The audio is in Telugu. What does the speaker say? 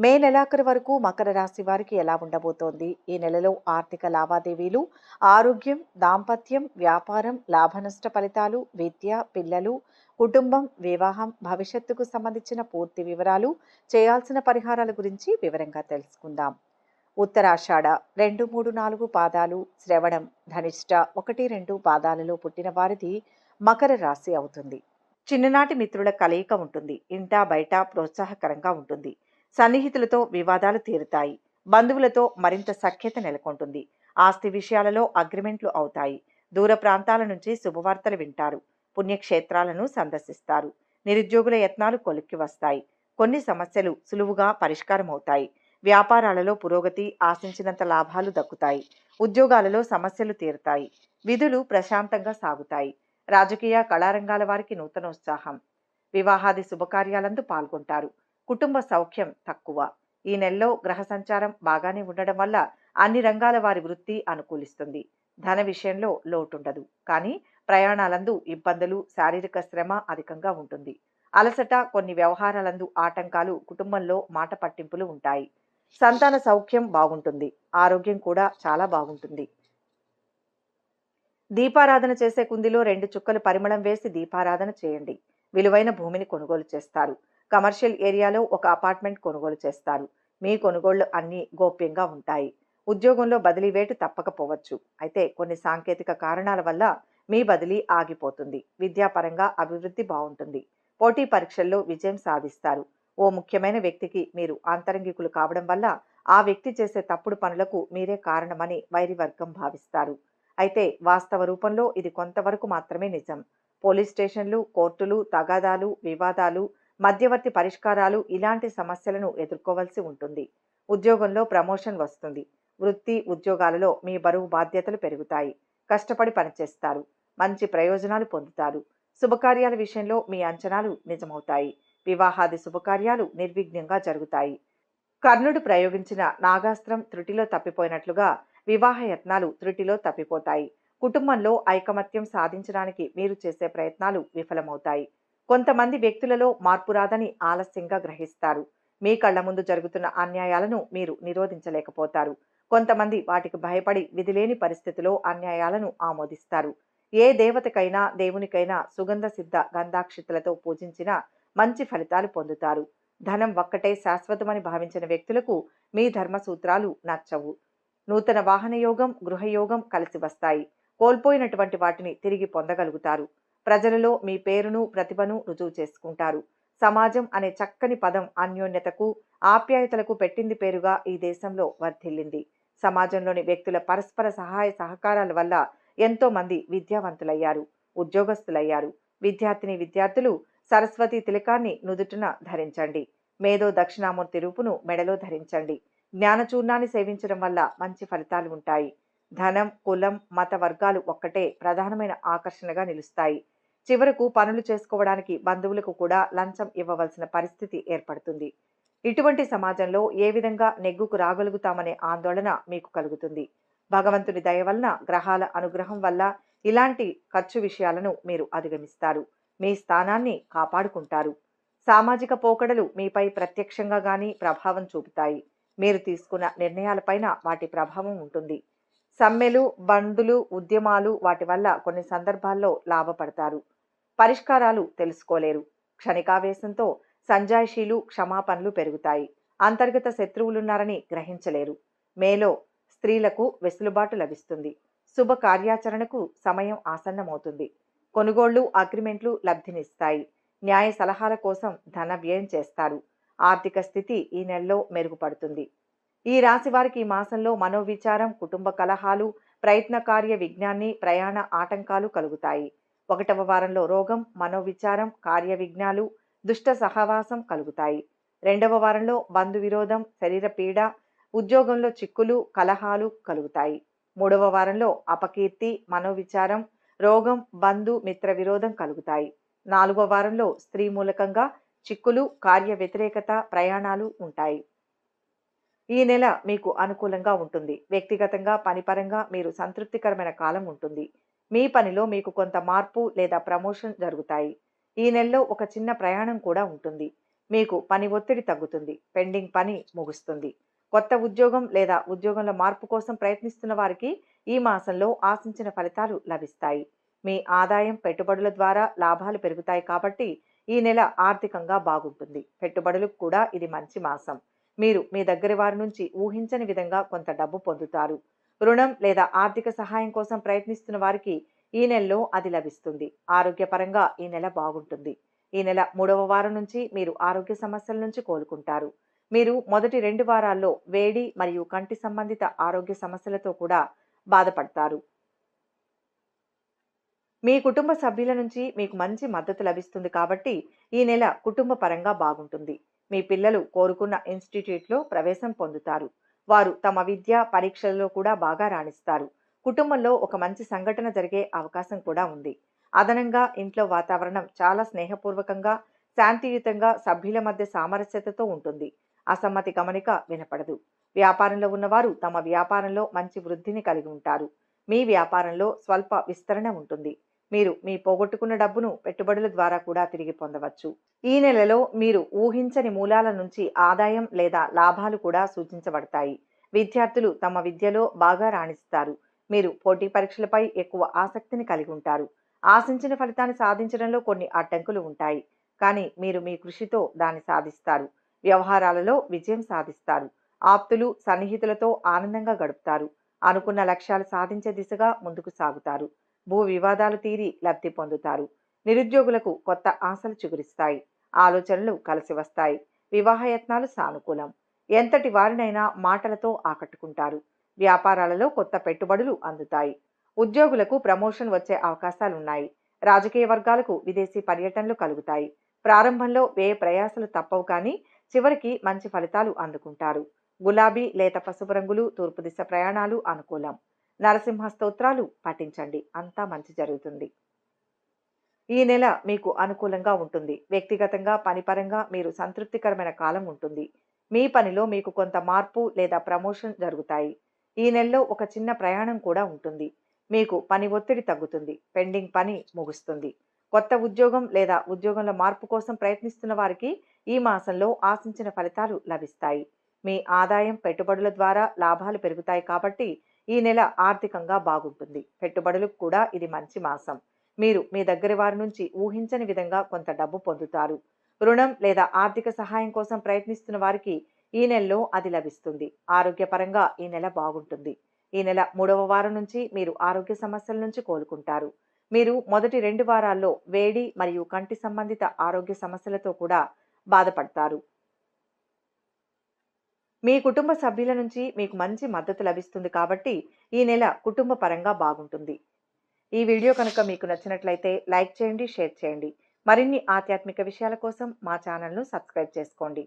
మే నెలాఖరు వరకు మకర రాశి వారికి ఎలా ఉండబోతోంది? ఈ నెలలో ఆర్థిక లావాదేవీలు, ఆరోగ్యం, దాంపత్యం, వ్యాపారం, లాభనష్ట ఫలితాలు, విద్య, పిల్లలు, కుటుంబం, వివాహం, భవిష్యత్తుకు సంబంధించిన పూర్తి వివరాలు, చేయాల్సిన పరిహారాల గురించి వివరంగా తెలుసుకుందాం. ఉత్తరాషాఢ 2, 3, 4 పాదాలు, శ్రవణం, ధనిష్ట 1, 2 పాదాలలో పుట్టిన వారిది మకర రాశి అవుతుంది. చిన్ననాటి మిత్రుల కలయిక ఉంటుంది. ఇంటా బయట ప్రోత్సాహకరంగా ఉంటుంది. సన్నిహితులతో వివాదాలు తీరుతాయి. బంధువులతో మరింత సఖ్యత నెలకొంటుంది. ఆస్తి విషయాలలో అగ్రిమెంట్లు అవుతాయి. దూర ప్రాంతాల నుంచి శుభవార్తలు వింటారు. పుణ్యక్షేత్రాలను సందర్శిస్తారు. నిరుద్యోగుల యత్నాలు కొలిక్కి వస్తాయి. కొన్ని సమస్యలు సులువుగా పరిష్కారం అవుతాయి. వ్యాపారాలలో పురోగతి, ఆశించినంత లాభాలు దక్కుతాయి. ఉద్యోగాలలో సమస్యలు తీరుతాయి. విధులు ప్రశాంతంగా సాగుతాయి. రాజకీయ కళారంగాల వారికి నూతనోత్సాహం. వివాహాది శుభకార్యాలందు పాల్గొంటారు. కుటుంబ సౌఖ్యం తక్కువ. ఈ నెలలో గ్రహ సంచారం బాగానే ఉండడం వల్ల అన్ని రంగాల వారి వృత్తి అనుకూలిస్తుంది. ధన విషయంలో లోటుండదు. కానీ ప్రయాణాలందు ఇబ్బందులు, శారీరక శ్రమ అధికంగా ఉంటుంది. అలసట, కొన్ని వ్యవహారాలందు ఆటంకాలు, కుటుంబంలో మాట పట్టింపులు ఉంటాయి. సంతాన సౌఖ్యం బాగుంటుంది. ఆరోగ్యం కూడా చాలా బాగుంటుంది. దీపారాధన చేసే కుందిలో 2 చుక్కలు పరిమళం వేసి దీపారాధన చేయండి. విలువైన భూమిని కొనుగోలు చేస్తారు. కమర్షియల్ ఏరియాలో ఒక అపార్ట్మెంట్ కొనుగోలు చేస్తారు. మీ కొనుగోళ్లు అన్నీ గోప్యంగా ఉంటాయి. ఉద్యోగంలో బదిలీ వేటు తప్పకపోవచ్చు. అయితే కొన్ని సాంకేతిక కారణాల వల్ల మీ బదిలీ ఆగిపోతుంది. విద్యాపరంగా అభివృద్ధి బాగుంటుంది. పోటీ పరీక్షల్లో విజయం సాధిస్తారు. ఓ ముఖ్యమైన వ్యక్తికి మీరు ఆంతరంగికులు కావడం వల్ల ఆ వ్యక్తి చేసే తప్పుడు పనులకు మీరే కారణమని వైరివర్గం భావిస్తారు. అయితే వాస్తవ రూపంలో ఇది కొంతవరకు మాత్రమే నిజం. పోలీస్ స్టేషన్లు, కోర్టులు, తగాదాలు, వివాదాలు, మధ్యవర్తి పరిష్కారాలు ఇలాంటి సమస్యలను ఎదుర్కోవలసి ఉంటుంది. ఉద్యోగంలో ప్రమోషన్ వస్తుంది. వృత్తి, ఉద్యోగాలలో మీ బరువు బాధ్యతలు పెరుగుతాయి. కష్టపడి పనిచేస్తారు. మంచి ప్రయోజనాలు పొందుతారు. శుభకార్యాల విషయంలో మీ అంచనాలు నిజమవుతాయి. వివాహాది శుభకార్యాలు నిర్విఘ్నంగా జరుగుతాయి. కర్ణుడు ప్రయోగించిన నాగాస్త్రం త్రుటిలో తప్పిపోయినట్లుగా వివాహ యత్నాలు త్రుటిలో తప్పిపోతాయి. కుటుంబంలో ఐకమత్యం సాధించడానికి మీరు చేసే ప్రయత్నాలు విఫలమవుతాయి. కొంతమంది వ్యక్తులలో మార్పు రాదని ఆలస్యంగా గ్రహిస్తారు. మీ కళ్ల ముందు జరుగుతున్న అన్యాయాలను మీరు నిరోధించలేకపోతారు. కొంతమంది వాటికి భయపడి విధిలేని పరిస్థితిలో అన్యాయాలను ఆమోదిస్తారు. ఏ దేవతకైనా, దేవునికైనా సుగంధ సిద్ధ గంధాక్షితులతో పూజించిన మంచి ఫలితాలు పొందుతారు. ధనం ఒక్కటే శాశ్వతమని భావించిన వ్యక్తులకు మీ ధర్మ సూత్రాలు నచ్చవు. నూతన వాహన యోగం, గృహయోగం కలిసి వస్తాయి. కోల్పోయినటువంటి వాటిని తిరిగి పొందగలుగుతారు. ప్రజలలో మీ పేరును, ప్రతిభను రుజువు చేసుకుంటారు. సమాజం అనే చక్కని పదం అన్యోన్యతకు, ఆప్యాయతలకు పెట్టింది పేరుగా ఈ దేశంలో వర్ధిల్లింది. సమాజంలోని వ్యక్తుల పరస్పర సహాయ సహకారాల వల్ల ఎంతో మంది విద్యావంతులయ్యారు, ఉద్యోగస్తులయ్యారు. విద్యార్థులు సరస్వతి తిలకాన్ని నుదుటిన ధరించండి. మేధో దక్షిణామూర్తి రూపును మెడలో ధరించండి. జ్ఞానచూర్ణాన్ని సేవించడం వల్ల మంచి ఫలితాలు ఉంటాయి. ధనం, కులం, మత వర్గాలు ఒక్కటే ప్రధానమైన ఆకర్షణగా నిలుస్తాయి. చివరకు పనులు చేసుకోవడానికి బంధువులకు కూడా లంచం ఇవ్వవలసిన పరిస్థితి ఏర్పడుతుంది. ఇటువంటి సమాజంలో ఏ విధంగా నెగ్గుకు రాగలుగుతామనే ఆందోళన మీకు కలుగుతుంది. భగవంతుని దయ వలన, గ్రహాల అనుగ్రహం వల్ల ఇలాంటి ఖర్చు విషయాలను మీరు అధిగమిస్తారు. మీ స్థానాన్ని కాపాడుకుంటారు. సామాజిక పోకడలు మీపై ప్రత్యక్షంగా గాని ప్రభావం చూపుతాయి. మీరు తీసుకున్న నిర్ణయాలపైన వాటి ప్రభావం ఉంటుంది. సమ్మెలు, బంధులు, ఉద్యమాలు వాటి వల్ల కొన్ని సందర్భాల్లో లాభపడతారు. పరిష్కారాలు తెలుసుకోలేరు. క్షణికావేశంతో సంజాయిషీలు, క్షమాపణలు పెరుగుతాయి. అంతర్గత శత్రువులున్నారని గ్రహించలేరు. మేలో స్త్రీలకు వెసులుబాటు లభిస్తుంది. శుభ కార్యాచరణకు సమయం ఆసన్నమవుతుంది. కొనుగోళ్లు, అగ్రిమెంట్లు లబ్ధినిస్తాయి. న్యాయ సలహాల కోసం ధన వ్యయం చేస్తారు. ఆర్థిక స్థితి ఈ నెలలో మెరుగుపడుతుంది. ఈ రాశి వారికి ఈ మాసంలో మనోవిచారం, కుటుంబ కలహాలు, ప్రయత్న కార్య విఘ్నాన్ని, ప్రయాణ ఆటంకాలు కలుగుతాయి. 1వ వారంలో రోగం, మనోవిచారం, కార్య విఘ్నాలు, దుష్ట సహవాసం కలుగుతాయి. 2వ వారంలో బంధు విరోధం, శరీర పీడ, ఉద్యోగంలో చిక్కులు, కలహాలు కలుగుతాయి. 3వ వారంలో అపకీర్తి, మనోవిచారం, రోగం, బంధు మిత్ర విరోధం కలుగుతాయి. 4వ వారంలో స్త్రీ మూలకంగా చిక్కులు, కార్య వ్యతిరేకత, ప్రయాణాలు ఉంటాయి. ఈ నెల మీకు అనుకూలంగా ఉంటుంది. వ్యక్తిగతంగా, పనిపరంగా మీరు సంతృప్తికరమైన కాలం ఉంటుంది. మీ పనిలో మీకు కొంత మార్పు లేదా ప్రమోషన్ జరుగుతాయి. ఈ నెలలో ఒక చిన్న ప్రయాణం కూడా ఉంటుంది. మీకు పని ఒత్తిడి తగ్గుతుంది. పెండింగ్ పని ముగుస్తుంది. కొత్త ఉద్యోగం లేదా ఉద్యోగంలో మార్పు కోసం ప్రయత్నిస్తున్న వారికి ఈ మాసంలో ఆశించిన ఫలితాలు లభిస్తాయి. మీ ఆదాయం పెట్టుబడుల ద్వారా లాభాలు పెరుగుతాయి కాబట్టి ఈ నెల ఆర్థికంగా బాగుంటుంది. పెట్టుబడులకు కూడా ఇది మంచి మాసం. మీరు మీ దగ్గర వారి నుంచి ఊహించని విధంగా కొంత డబ్బు పొందుతారు. రుణం లేదా ఆర్థిక సహాయం కోసం ప్రయత్నిస్తున్న వారికి ఈ నెలలో అది లభిస్తుంది. ఆరోగ్యపరంగా ఈ నెల బాగుంటుంది. ఈ నెల 3వ వారం నుంచి మీరు ఆరోగ్య సమస్యల నుంచి కోలుకుంటారు. మీరు మొదటి 2 వారాల్లో వేడి మరియు కంటి సంబంధిత ఆరోగ్య సమస్యలతో కూడా బాధపడతారు. మీ కుటుంబ సభ్యుల నుంచి మీకు మంచి మద్దతు లభిస్తుంది కాబట్టి ఈ నెల కుటుంబ పరంగా బాగుంటుంది. మీ పిల్లలు కోరుకున్న ఇన్స్టిట్యూట్లో ప్రవేశం పొందుతారు. వారు తమ విద్య పరీక్షలలో కూడా బాగా రాణిస్తారు. కుటుంబంలో ఒక మంచి సంఘటన జరిగే అవకాశం కూడా ఉంది. అదనంగా ఇంట్లో వాతావరణం చాలా స్నేహపూర్వకంగా, శాంతియుతంగా, సభ్యుల మధ్య సామరస్యతతో ఉంటుంది. అసమ్మతి గమనిక వినపడదు. వ్యాపారంలో ఉన్నవారు తమ వ్యాపారంలో మంచి వృద్ధిని కలిగి ఉంటారు. మీ వ్యాపారంలో స్వల్ప విస్తరణ ఉంటుంది. మీరు మీ పోగొట్టుకున్న డబ్బును పెట్టుబడుల ద్వారా కూడా తిరిగి పొందవచ్చు. ఈ నెలలో మీరు ఊహించని మూలాల నుంచి ఆదాయం లేదా లాభాలు కూడా సూచించబడతాయి. విద్యార్థులు తమ విద్యలో బాగా రాణిస్తారు. మీరు పోటీ పరీక్షలపై ఎక్కువ ఆసక్తిని కలిగి ఉంటారు. ఆశించిన ఫలితాన్ని సాధించడంలో కొన్ని అడ్డంకులు ఉంటాయి, కానీ మీరు మీ కృషితో దాన్ని సాధిస్తారు. వ్యవహారాలలో విజయం సాధిస్తారు. ఆప్తులు సన్నిహితులతో ఆనందంగా గడుపుతారు. అనుకున్న లక్ష్యాలు సాధించే దిశగా ముందుకు సాగుతారు. భూ వివాదాలు తీరి లబ్ధి పొందుతారు. నిరుద్యోగులకు కొత్త ఆశలు చిగురిస్తాయి. ఆలోచనలు కలిసి వస్తాయి. వివాహ యత్నాలు సానుకూలం. ఎంతటి వారినైనా మాటలతో ఆకట్టుకుంటారు. వ్యాపారాలలో కొత్త పెట్టుబడులు అందుతాయి. ఉద్యోగులకు ప్రమోషన్ వచ్చే అవకాశాలున్నాయి. రాజకీయ వర్గాలకు విదేశీ పర్యటనలు కలుగుతాయి. ప్రారంభంలో వ్యయ ప్రయాసలు తప్పవు, కానీ చివరికి మంచి ఫలితాలు అందుకుంటారు. గులాబీ లేత పసుపు రంగులు, తూర్పు దిశ ప్రయాణాలు అనుకూలం. నరసింహ స్తోత్రాలు పఠించండి, అంతా మంచి జరుగుతుంది. ఈ నెల మీకు అనుకూలంగా ఉంటుంది. వ్యక్తిగతంగా పనిపరంగా మీరు సంతృప్తికరమైన కాలం ఉంటుంది. మీ పనిలో మీకు కొంత మార్పు లేదా ప్రమోషన్ జరుగుతాయి. ఈ నెలలో ఒక చిన్న ప్రయాణం కూడా ఉంటుంది. మీకు పని ఒత్తిడి తగ్గుతుంది. పెండింగ్ పని ముగుస్తుంది. కొత్త ఉద్యోగం లేదా ఉద్యోగంలో మార్పు కోసం ప్రయత్నిస్తున్న వారికి ఈ మాసంలో ఆశించిన ఫలితాలు లభిస్తాయి. మీ ఆదాయం పెట్టుబడుల ద్వారా లాభాలు పెరుగుతాయి కాబట్టి ఈ నెల ఆర్థికంగా బాగుంటుంది. పెట్టుబడులకు కూడా ఇది మంచి మాసం. మీరు మీ దగ్గర వారి నుంచి ఊహించని విధంగా కొంత డబ్బు పొందుతారు. రుణం లేదా ఆర్థిక సహాయం కోసం ప్రయత్నిస్తున్న వారికి ఈ నెలలో అది లభిస్తుంది. ఆరోగ్యపరంగా ఈ నెల బాగుంటుంది. ఈ నెల 3వ వారం నుంచి మీరు ఆరోగ్య సమస్యల నుంచి కోలుకుంటారు. మీరు మొదటి 2 వారాల్లో వేడి మరియు కంటి సంబంధిత ఆరోగ్య సమస్యలతో కూడా బాధపడతారు. మీ కుటుంబ సభ్యుల నుంచి మీకు మంచి మద్దతు లభిస్తుంది కాబట్టి ఈ నెల కుటుంబ పరంగా బాగుంటుంది. ఈ వీడియో కనుక మీకు నచ్చినట్లయితే లైక్ చేయండి, షేర్ చేయండి. మరిన్ని ఆధ్యాత్మిక విషయాల కోసం మా ఛానల్ను సబ్స్క్రైబ్ చేసుకోండి.